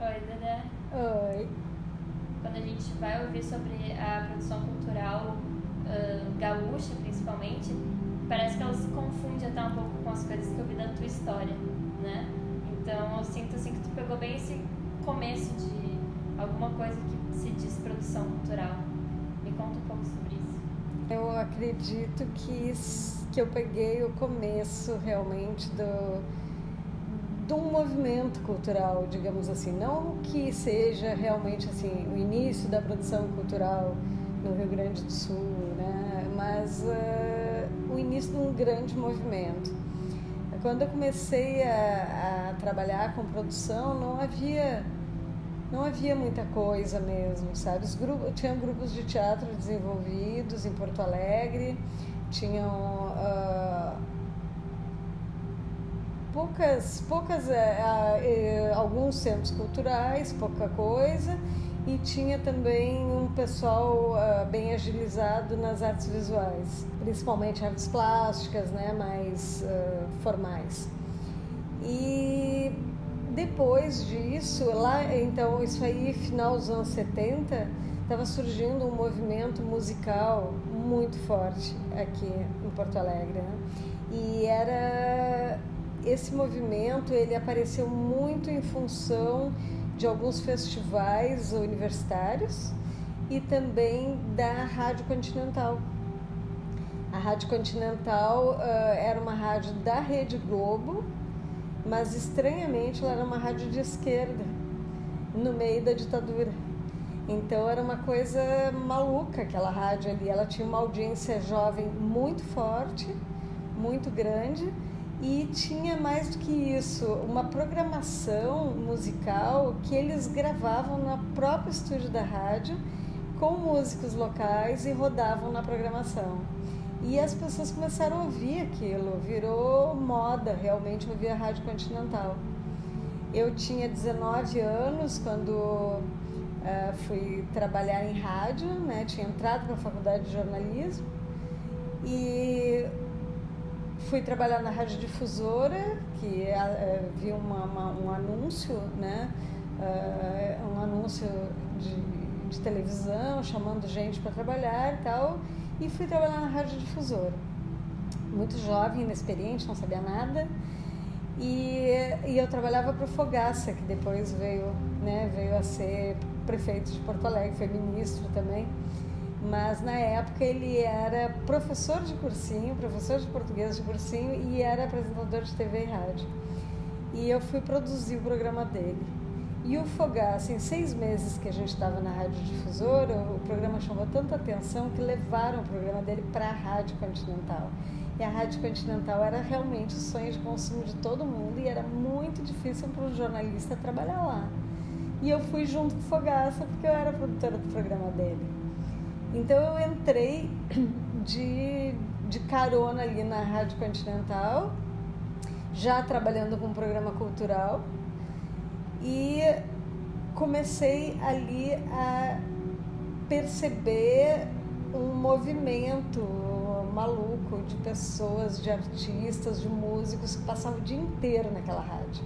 Oi, Dedé. Oi. Quando a gente vai ouvir sobre a produção cultural gaúcha, principalmente, parece que ela se confunde até um pouco com as coisas que eu vi da tua história, né? Então eu sinto assim que tu pegou bem esse começo de alguma coisa que se diz produção cultural. Me conta um pouco sobre isso. Eu acredito que eu peguei o começo realmente de um movimento cultural, digamos assim. Não que seja realmente assim o início da produção cultural no Rio Grande do Sul, né? Mas o início de um grande movimento. Quando eu comecei a trabalhar com produção, não havia muita coisa mesmo, sabe? Tinham grupos de teatro desenvolvidos em Porto Alegre, tinham alguns centros culturais, pouca coisa, e tinha também um pessoal bem agilizado nas artes visuais, principalmente artes plásticas, né, mais formais. E depois disso, então, isso aí, final dos anos 70, estava surgindo um movimento musical muito forte aqui em Porto Alegre, né? E esse movimento, ele apareceu muito em função de alguns festivais universitários e também da Rádio Continental. A Rádio Continental era uma rádio da Rede Globo, mas estranhamente ela era uma rádio de esquerda, no meio da ditadura. Então era uma coisa maluca aquela rádio ali, ela tinha uma audiência jovem muito forte, muito grande, e tinha mais do que isso, uma programação musical que eles gravavam no próprio estúdio da rádio, com músicos locais, e rodavam na programação. E as pessoas começaram a ouvir aquilo, virou moda realmente ouvir a Rádio Continental. Eu tinha 19 anos quando fui trabalhar em rádio, né? Tinha entrado para a faculdade de jornalismo e fui trabalhar na Rádio Difusora, que vi um anúncio, né? Um anúncio de televisão chamando gente para trabalhar e tal. E fui trabalhar na Rádio Difusora. Muito jovem, inexperiente, não sabia nada. E eu trabalhava para o Fogaça, que depois veio a ser prefeito de Porto Alegre, foi ministro também. Mas na época ele era professor de cursinho, professor de português de cursinho, e era apresentador de TV e rádio. E eu fui produzir o programa dele. E o Fogaça, em 6 meses que a gente estava na Rádio Difusora, o programa chamou tanta atenção que levaram o programa dele para a Rádio Continental. E a Rádio Continental era realmente o sonho de consumo de todo mundo e era muito difícil para um jornalista trabalhar lá. E eu fui junto com o Fogaça porque eu era produtora do programa dele. Então eu entrei de carona ali na Rádio Continental, já trabalhando com um programa cultural, e comecei ali a perceber um movimento maluco de pessoas, de artistas, de músicos que passavam o dia inteiro naquela rádio.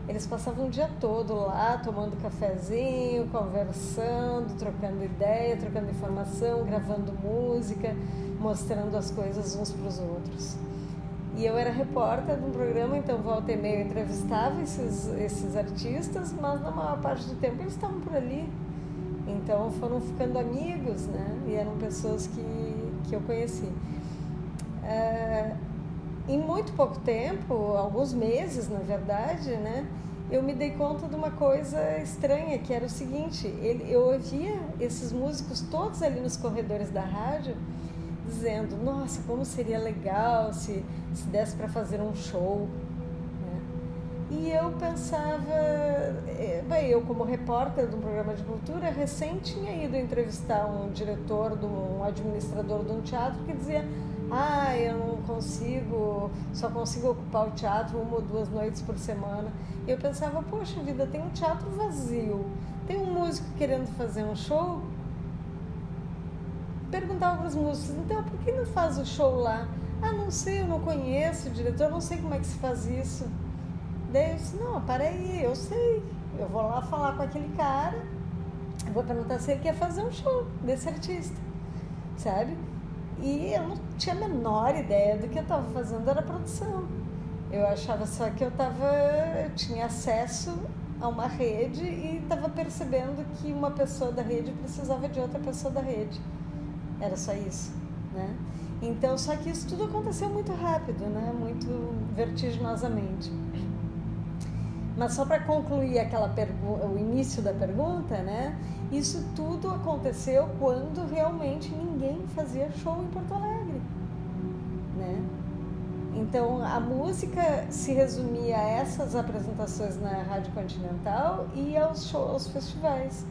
Eles passavam o dia todo lá, tomando cafezinho, conversando, trocando ideia, trocando informação, gravando música, mostrando as coisas uns para os outros. E eu era repórter de um programa, então volta e meia eu entrevistava esses artistas, mas na maior parte do tempo eles estavam por ali. Então foram ficando amigos, né? E eram pessoas que eu conheci. Em muito pouco tempo, alguns meses na verdade, né? Eu me dei conta de uma coisa estranha, que era o seguinte: eu ouvia esses músicos todos ali nos corredores da rádio, dizendo, nossa, como seria legal se desse para fazer um show, né? E eu pensava, eu como repórter de um programa de cultura, recém tinha ido entrevistar um diretor, um administrador de um teatro que dizia, eu não consigo, só consigo ocupar o teatro 1 ou 2 noites por semana. E eu pensava, poxa vida, tem um teatro vazio, tem um músico querendo fazer um show. Perguntava para os músicos, então por que não faz o show lá? Não sei, eu não conheço o diretor, não sei como é que se faz isso. Daí eu disse, não, para aí, eu sei. eu vou lá falar com aquele cara, eu vou perguntar se ele quer fazer um show desse artista, sabe? E eu não tinha a menor ideia do que eu estava fazendo, era produção. Eu achava só que eu tinha acesso a uma rede e estava percebendo que uma pessoa da rede precisava de outra pessoa da rede. Era só isso, né? Então, só que isso tudo aconteceu muito rápido, né? Muito vertiginosamente. Mas só para concluir o início da pergunta, né? Isso tudo aconteceu quando realmente ninguém fazia show em Porto Alegre, né? Então, a música se resumia a essas apresentações na Rádio Continental e aos festivais,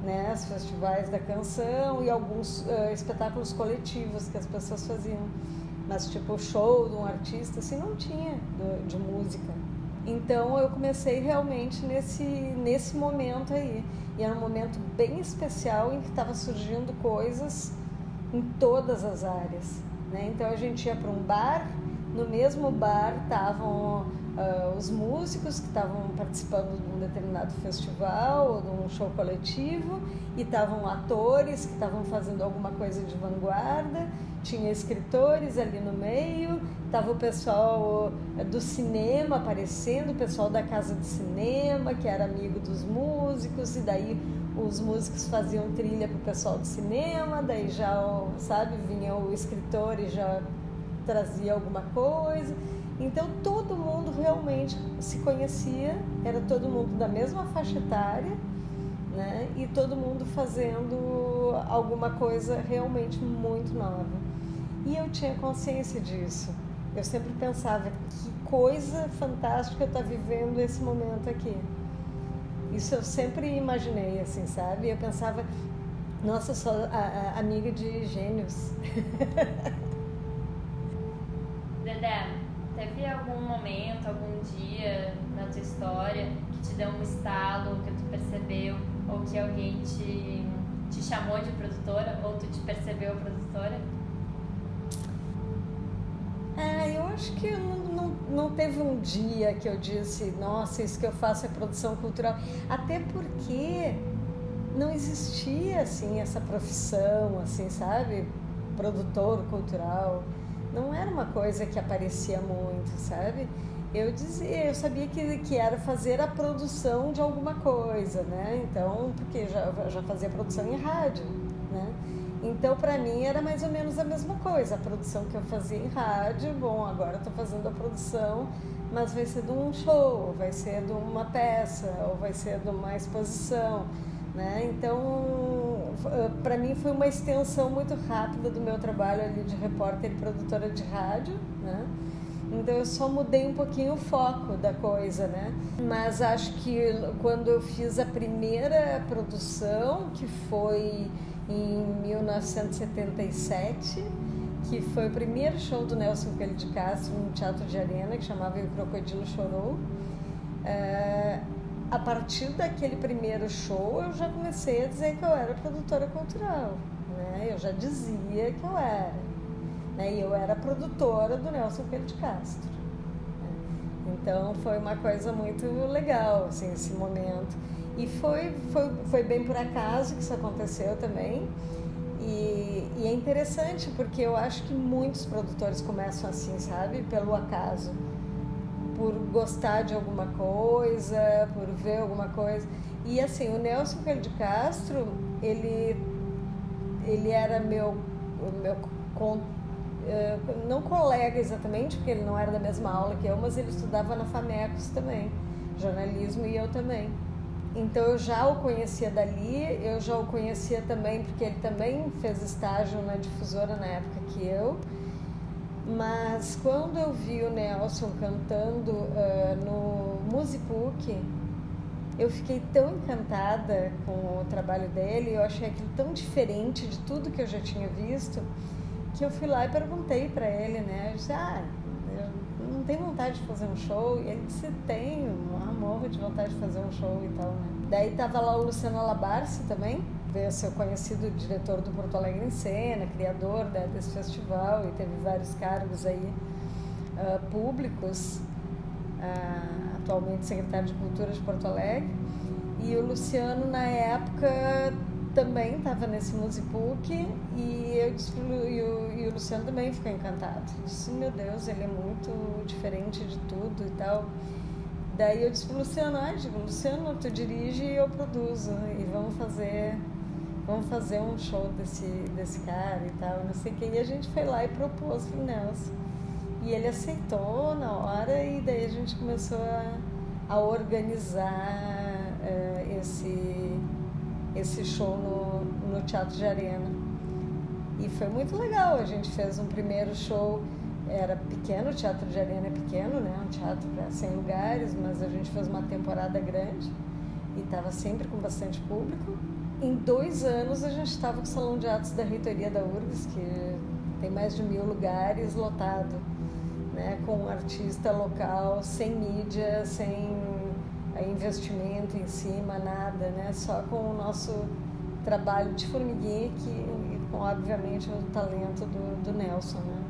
né? Os festivais da canção e alguns espetáculos coletivos que as pessoas faziam. Mas, tipo, o show de um artista, assim, não tinha de música. Então, eu comecei realmente nesse momento aí. E era um momento bem especial em que estava surgindo coisas em todas as áreas, né? Então, a gente ia para um bar, no mesmo bar estavam os músicos que estavam participando de um determinado festival ou de um show coletivo, e estavam atores que estavam fazendo alguma coisa de vanguarda, tinha escritores ali no meio, estava o pessoal do cinema aparecendo, o pessoal da casa de cinema, que era amigo dos músicos, e daí os músicos faziam trilha para o pessoal do cinema, daí já, sabe, vinha o escritor e já trazia alguma coisa. Então todo mundo realmente se conhecia, era todo mundo da mesma faixa etária, né? E todo mundo fazendo alguma coisa realmente muito nova. E eu tinha consciência disso. Eu sempre pensava, que coisa fantástica eu estou vivendo esse momento aqui. Isso eu sempre imaginei, assim, sabe? Eu pensava, nossa, eu sou amiga de gênios. Dedé, teve algum momento, algum dia na tua história que te deu um estalo, que tu percebeu, ou que alguém te chamou de produtora, ou tu te percebeu produtora? Eu acho que não teve um dia que eu disse, nossa, isso que eu faço é produção cultural. Até porque não existia, assim, essa profissão, assim, sabe? Produtor cultural. Não era uma coisa que aparecia muito, sabe? Eu sabia que era fazer a produção de alguma coisa, né? Então, porque já fazia produção em rádio, né? Então, para mim, era mais ou menos a mesma coisa. A produção que eu fazia em rádio, bom, agora estou fazendo a produção, mas vai ser de um show, vai ser de uma peça, ou vai ser de uma exposição, né? Então, para mim foi uma extensão muito rápida do meu trabalho ali de repórter e produtora de rádio, né? Então eu só mudei um pouquinho o foco da coisa, né? Mas acho que quando eu fiz a primeira produção, que foi em 1977, que foi o primeiro show do Nelson Coelho de Castro no Teatro de Arena, que chamava O Crocodilo Chorou. A partir daquele primeiro show, eu já comecei a dizer que eu era produtora cultural, né? Eu já dizia que eu era, né? E eu era produtora do Nelson Coelho de Castro, né? Então, foi uma coisa muito legal, assim, esse momento. E foi bem por acaso que isso aconteceu também. E é interessante, porque eu acho que muitos produtores começam assim, sabe? Pelo acaso. Por gostar de alguma coisa, por ver alguma coisa. E assim, o Nelson Coelho de Castro, ele era meu não colega exatamente, porque ele não era da mesma aula que eu, mas ele estudava na FAMECOS também, jornalismo, e eu também. Então eu já o conhecia dali, eu já o conhecia também porque ele também fez estágio na difusora na época que eu. Mas quando eu vi o Nelson cantando no Musipuc, eu fiquei tão encantada com o trabalho dele, eu achei aquilo tão diferente de tudo que eu já tinha visto, que eu fui lá e perguntei para ele, né? Eu disse, eu não tenho vontade de fazer um show? E ele disse, tenho, morro de vontade de fazer um show e tal, né? Daí tava lá o Luciano Alabarce também, veio ser o conhecido diretor do Porto Alegre em Cena, criador, né, desse festival, e teve vários cargos aí públicos atualmente secretário de Cultura de Porto Alegre, e o Luciano, na época, também estava nesse Musipuc, e eu disse, e o Luciano também ficou encantado. Eu disse, meu Deus, ele é muito diferente de tudo e tal. Daí eu disse pro Luciano, Luciano, tu dirige e eu produzo, e vamos fazer um show desse cara e tal, não sei o que. E a gente foi lá e propôs pro Nelson. E ele aceitou na hora, e daí a gente começou a organizar esse show no Teatro de Arena. E foi muito legal. A gente fez um primeiro show, era pequeno, o Teatro de Arena é pequeno, né? Um teatro para 100 lugares, mas a gente fez uma temporada grande e estava sempre com bastante público. Em 2 anos a gente estava com o Salão de Atos da Reitoria da URGS, que tem mais de 1000 lugares, lotado, né? Com um artista local, sem mídia, sem investimento em cima, nada, né? Só com o nosso trabalho de formiguinha e com, obviamente, o talento do Nelson, né?